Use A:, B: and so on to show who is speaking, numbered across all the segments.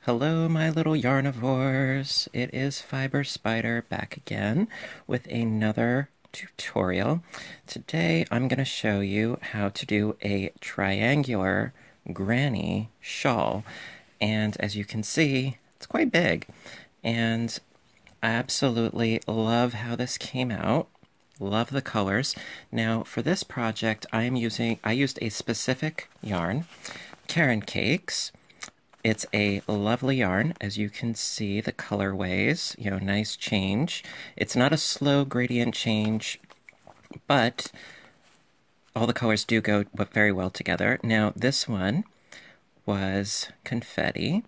A: Hello, my little yarnivores. It is Fiber Spider back again with another tutorial. Today I'm going to show you how to do a triangular granny shawl. And as you can see, it's quite big. And I absolutely love how this came out. Love the colors. Now for this project I used a specific yarn, Caron Cakes. It's a lovely yarn, as you can see, the colorways, nice change. It's not a slow gradient change, but all the colors do go very well together. Now, this one was confetti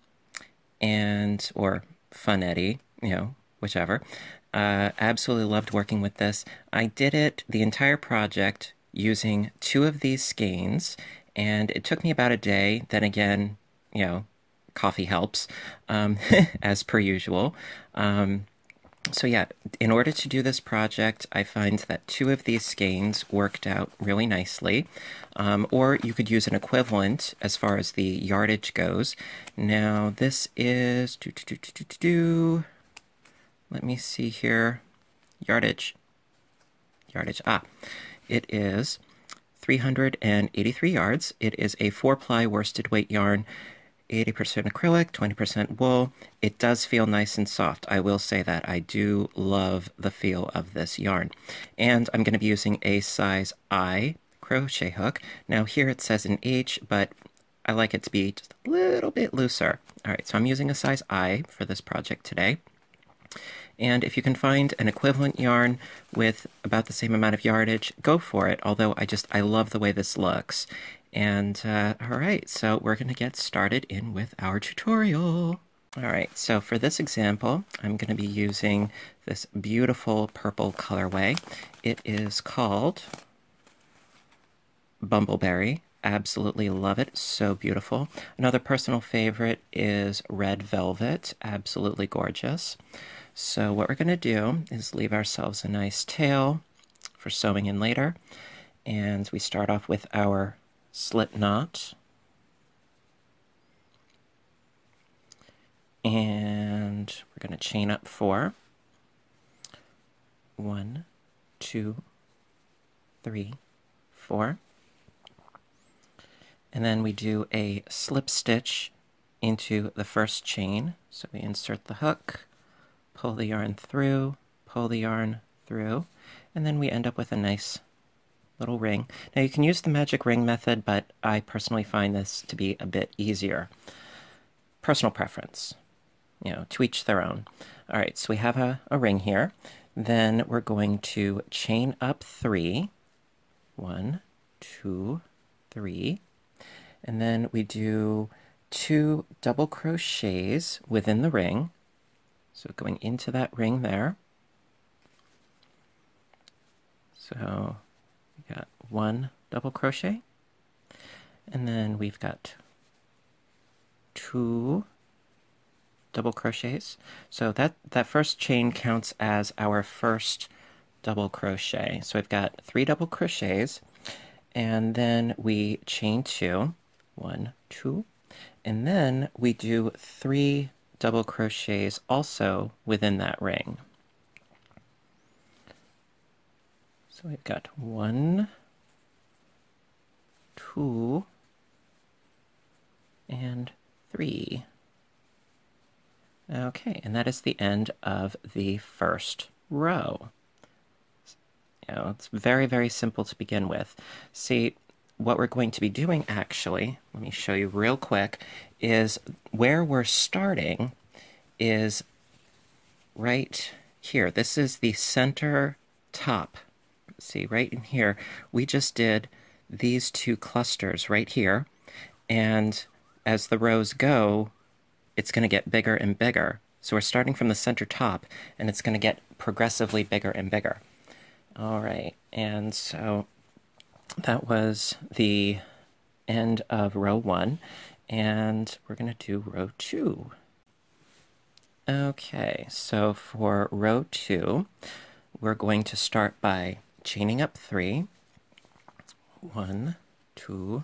A: or funetti, whichever. Absolutely loved working with this. I did the entire project using 2 of these skeins, and it took me about a day. Then again, coffee helps, as per usual. So yeah, in order to do this project, I find that 2 of these skeins worked out really nicely. Or you could use an equivalent as far as the yardage goes. Now this is, let me see here, yardage, it is 383 yards. It is a 4-ply worsted weight yarn, 80% acrylic, 20% wool. It does feel nice and soft. I will say that. I do love the feel of this yarn. And I'm going to be using a size I crochet hook. Now here it says an H, but I like it to be just a little bit looser. All right, so I'm using a size I for this project today. And if you can find an equivalent yarn with about the same amount of yardage, go for it. Although I love the way this looks. And, alright, so we're going to get started with our tutorial. Alright, so for this example, I'm going to be using this beautiful purple colorway. It is called Bumbleberry. Absolutely love it. So beautiful. Another personal favorite is Red Velvet. Absolutely gorgeous. So what we're going to do is leave ourselves a nice tail for sewing in later. And we start off with our slip knot, and we're going to chain up 4. 1, 2, 3, 4, and then we do a slip stitch into the first chain. So we insert the hook, pull the yarn through, pull the yarn through, and then we end up with a nice little ring. Now you can use the magic ring method, but I personally find this to be a bit easier. Personal preference, to each their own. All right, so we have a ring here. Then we're going to chain up 3. 1, 2, 3. And then we do 2 double crochets within the ring. So going into that ring there. So we got 1 double crochet, and then we've got 2 double crochets. So that first chain counts as our first double crochet. So we've got 3 double crochets, and then we chain 2, 1, 2, and then we do 3 double crochets also within that ring. So we've got 1, 2, and 3. Okay, and that is the end of the first row. It's very, very simple to begin with. See, what we're going to be doing actually, let me show you real quick, is where we're starting is right here. This is the center top. See, right in here, we just did these 2 clusters right here, and as the rows go, it's going to get bigger and bigger. So we're starting from the center top, and it's going to get progressively bigger and bigger. All right, and so that was the end of row 1, and we're going to do row 2. Okay, so for row 2, we're going to start by chaining up 3. 1, 2,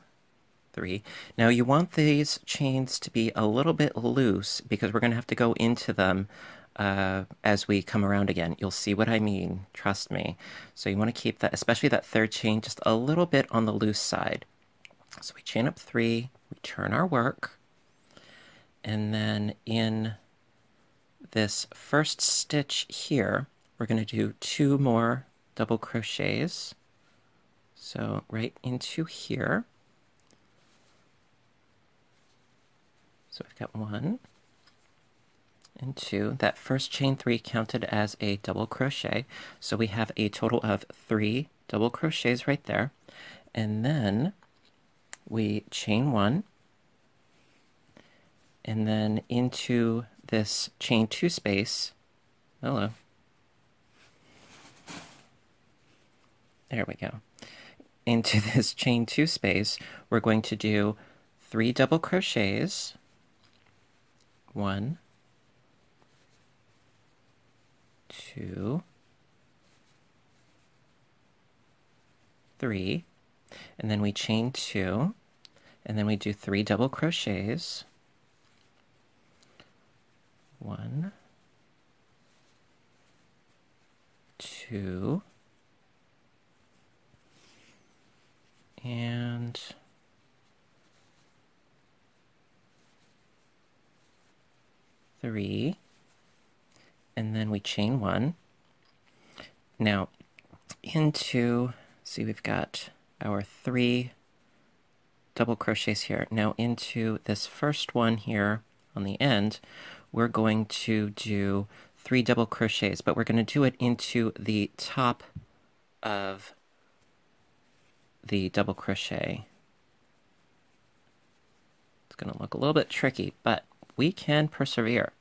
A: 3. Now you want these chains to be a little bit loose because we're going to have to go into them as we come around again. You'll see what I mean, trust me. So you want to keep that, especially that third chain, just a little bit on the loose side. So we chain up 3, we turn our work, and then in this first stitch here, we're going to do 2 more double crochets. So right into here. So we've got 1 and 2. That first chain 3 counted as a double crochet. So we have a total of 3 double crochets right there. And then we chain 1. And then into this chain 2 space. Hello. There we go. Into this chain 2 space, we're going to do 3 double crochets. 1, 2, 3, and then we chain 2, and then we do 3 double crochets. 1, 2, and 3, and then we chain 1. Now, see, we've got our 3 double crochets here. Now into this first one here on the end, we're going to do 3 double crochets, but we're going to do it into the top of the double crochet. It's going to look a little bit tricky, but we can persevere.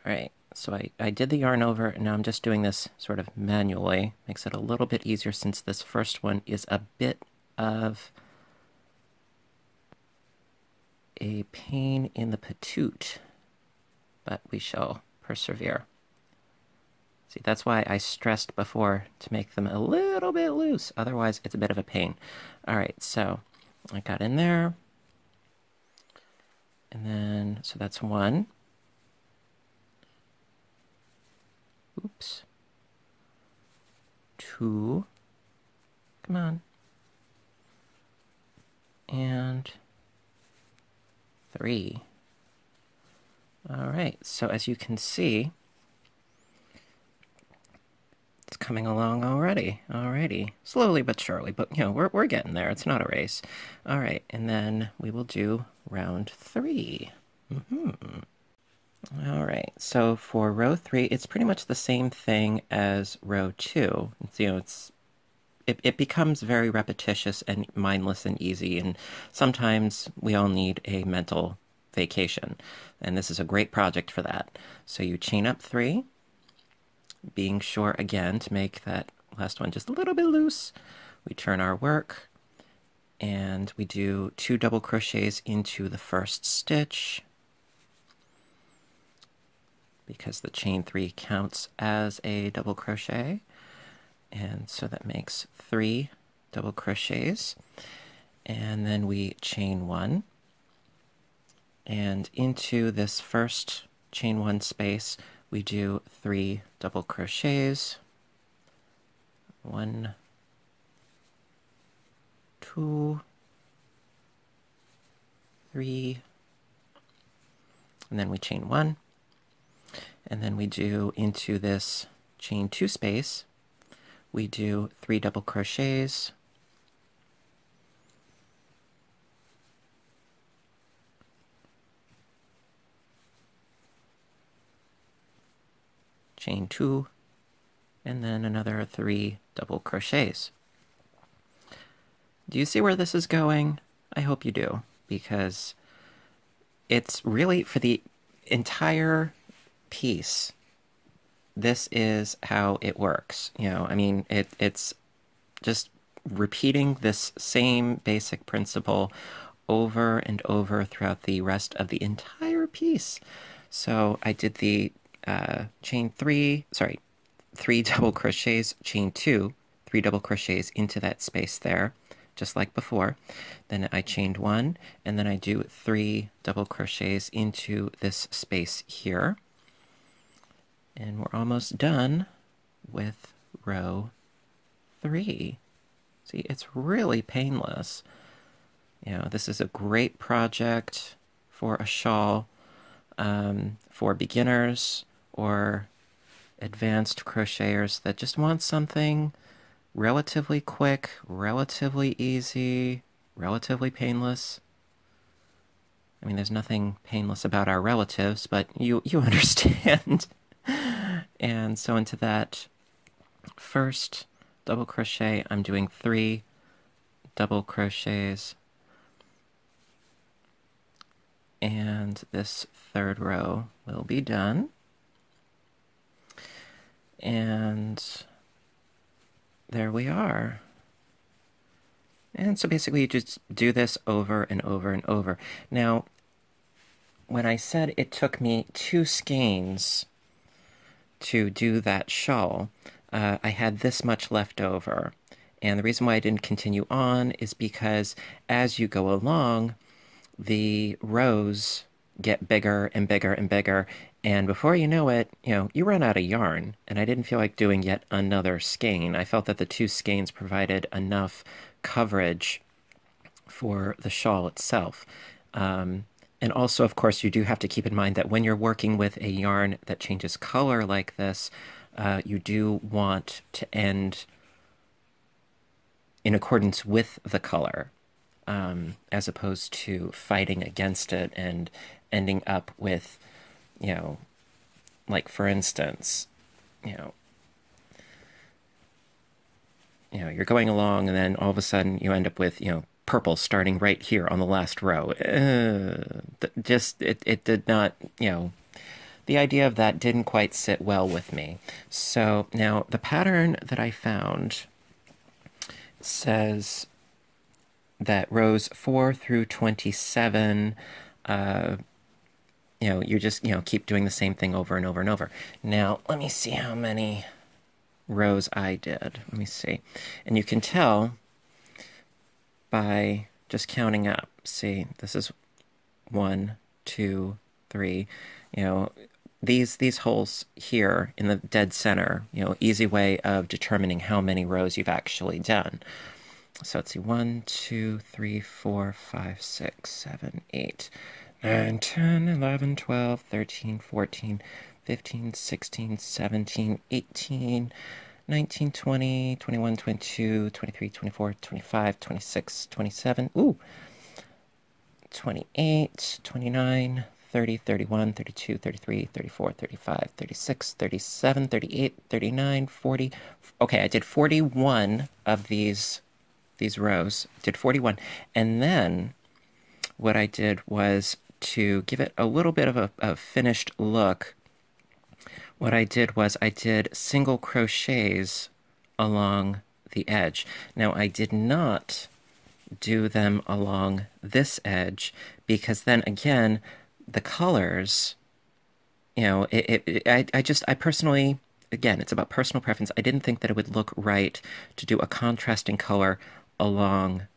A: All right, so I did the yarn over, and now I'm just doing this sort of manually. Makes it a little bit easier since this first one is a bit of a pain in the patoot, but we shall persevere. See, that's why I stressed before to make them a little bit loose. Otherwise, it's a bit of a pain. All right, so I got in there. And then, so that's 1. Oops. 2. Come on. And 3. All right, so as you can see, it's coming along already. Alrighty. Slowly but surely, but you know, we're getting there. It's not a race. All right, and then we will do round 3. All right, so for row 3, it's pretty much the same thing as row 2. You know, it becomes very repetitious and mindless and easy, and sometimes we all need a mental vacation, and this is a great project for that. So you chain up 3, being sure again to make that last one just a little bit loose. We turn our work, and we do 2 double crochets into the first stitch, because the chain 3 counts as a double crochet, and so that makes 3 double crochets, and then we chain 1, and into this first chain 1 space we do 3 double crochets. 1, 2, 3, and then we chain 1, and then we do into this chain 2 space, we do 3 double crochets, chain 2, and then another 3 double crochets. Do you see where this is going? I hope you do, because it's really for the entire piece. This is how it works. You know, I mean, it's just repeating this same basic principle over and over throughout the rest of the entire piece. So I did the chain 3 double crochets, chain 2, 3 double crochets into that space there, just like before. Then I chained 1, and then I do 3 double crochets into this space here. And we're almost done with row 3. See, it's really painless. You know, this is a great project for a shawl, for beginners or advanced crocheters that just want something relatively quick, relatively easy, relatively painless. I mean, there's nothing painless about our relatives, but you understand. And so into that first double crochet, I'm doing 3 double crochets. And this third row will be done. And there we are. And so basically you just do this over and over and over. Now, when I said it took me 2 skeins to do that shawl, I had this much left over. And the reason why I didn't continue on is because as you go along, the rows get bigger and bigger and bigger, and before you know it, you run out of yarn, and I didn't feel like doing yet another skein. I felt that the 2 skeins provided enough coverage for the shawl itself. And also, of course, you do have to keep in mind that when you're working with a yarn that changes color like this, you do want to end in accordance with the color, as opposed to fighting against it and ending up with, like for instance, you're going along and then all of a sudden you end up with, purple starting right here on the last row. It did not, the idea of that didn't quite sit well with me. So now the pattern that I found says that rows 4 through 27, you just, keep doing the same thing over and over and over. Now, let me see how many rows I did. Let me see. And you can tell by just counting up. See, this is 1, 2, 3. These holes here in the dead center, easy way of determining how many rows you've actually done. So let's see, 1, 2, 3, 4, 5, 6, 7, 8, 9, 10, 11, 12, 13, 14, 15, 16, 17, 18, 19, 20, 21, 22, 23, 24, 25, 26, 27, 28, 29, 30, 31, 32, 33, 34, 35, 36, 37, 38, 39, 40. Okay, I did 41 of these rows, did 41. And then what I did was to give it a little bit of a finished look. What I did was I did single crochets along the edge. Now, I did not do them along this edge because then again, the colors, I personally, again, it's about personal preference. I didn't think that it would look right to do a contrasting color along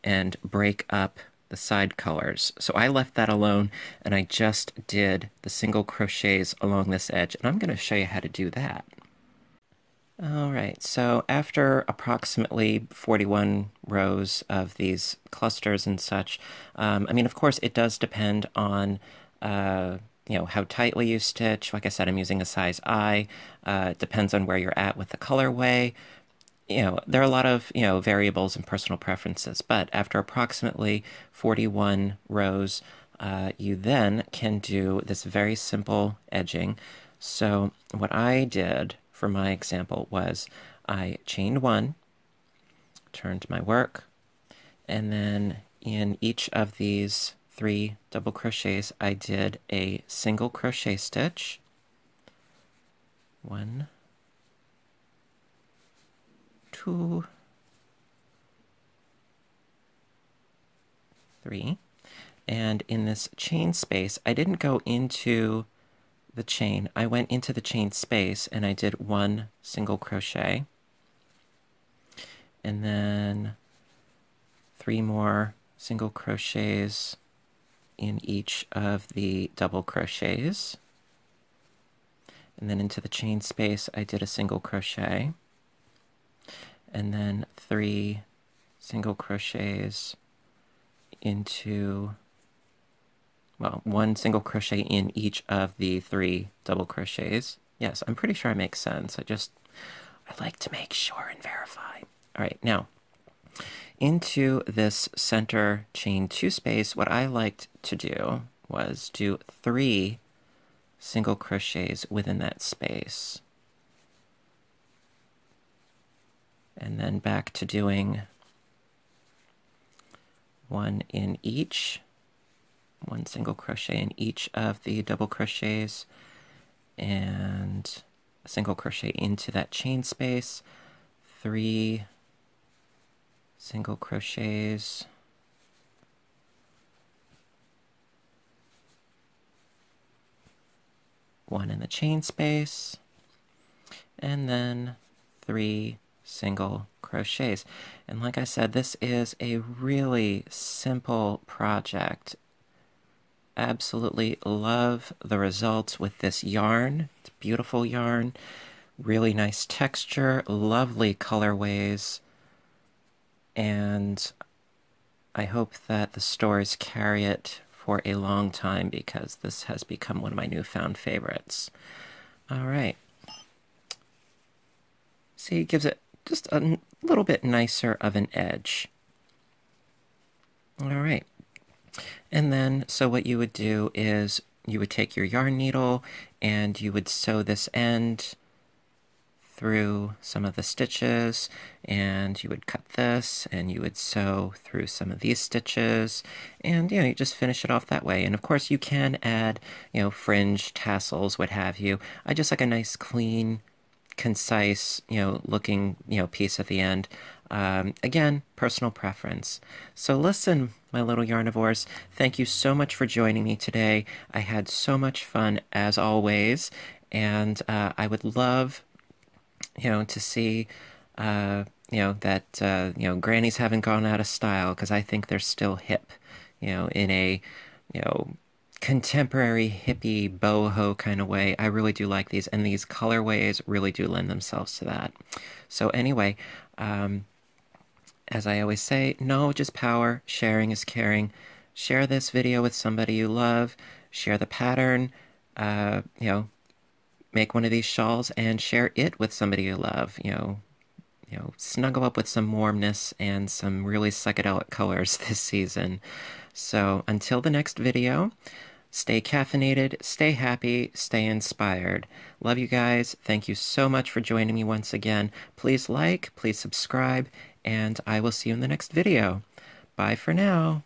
A: and break up the side colors. So I left that alone and I just did the single crochets along this edge, and I'm going to show you how to do that. All right, so after approximately 41 rows of these clusters and such, I mean, of course, it does depend on, how tightly you stitch. Like I said, I'm using a size I. It depends on where you're at with the colorway. There are a lot of, variables and personal preferences, but after approximately 41 rows, you then can do this very simple edging. So what I did for my example was I chained 1, turned my work, and then in each of these 3 double crochets, I did a single crochet stitch. 1, 2, 3. And in this chain space, I didn't go into the chain. I went into the chain space and I did 1 single crochet. And then 3 more single crochets in each of the double crochets. And then into the chain space, I did a single crochet. And then 3 single crochets into, well, 1 single crochet in each of the 3 double crochets. Yes, I'm pretty sure it makes sense. I like to make sure and verify. All right, now, into this center chain 2 space, what I liked to do was do 3 single crochets within that space. And then back to doing 1 in each, 1 single crochet in each of the double crochets, and a single crochet into that chain space, 3 single crochets, one in the chain space, and then 3 single crochets. And like I said, this is a really simple project. Absolutely love the results with this yarn. It's beautiful yarn, really nice texture, lovely colorways, and I hope that the stores carry it for a long time because this has become one of my newfound favorites. All right. See, it gives it just a little bit nicer of an edge. All right. And then, so what you would do is you would take your yarn needle and you would sew this end through some of the stitches, and you would cut this and you would sew through some of these stitches, and you just finish it off that way. And of course you can add fringe, tassels, what have you. I just like a nice clean, concise looking piece at the end. Again, personal preference. So listen, my little yarnivores, thank you so much for joining me today. I had so much fun as always, and I would love to see, that, grannies haven't gone out of style, because I think they're still hip, in a, contemporary hippie boho kind of way. I really do like these, and these colorways really do lend themselves to that. So anyway, as I always say, knowledge is power, sharing is caring. Share this video with somebody you love, share the pattern, make one of these shawls and share it with somebody you love. Snuggle up with some warmness and some really psychedelic colors this season. So until the next video, stay caffeinated, stay happy, stay inspired. Love you guys. Thank you so much for joining me once again. Please like, please subscribe, and I will see you in the next video. Bye for now.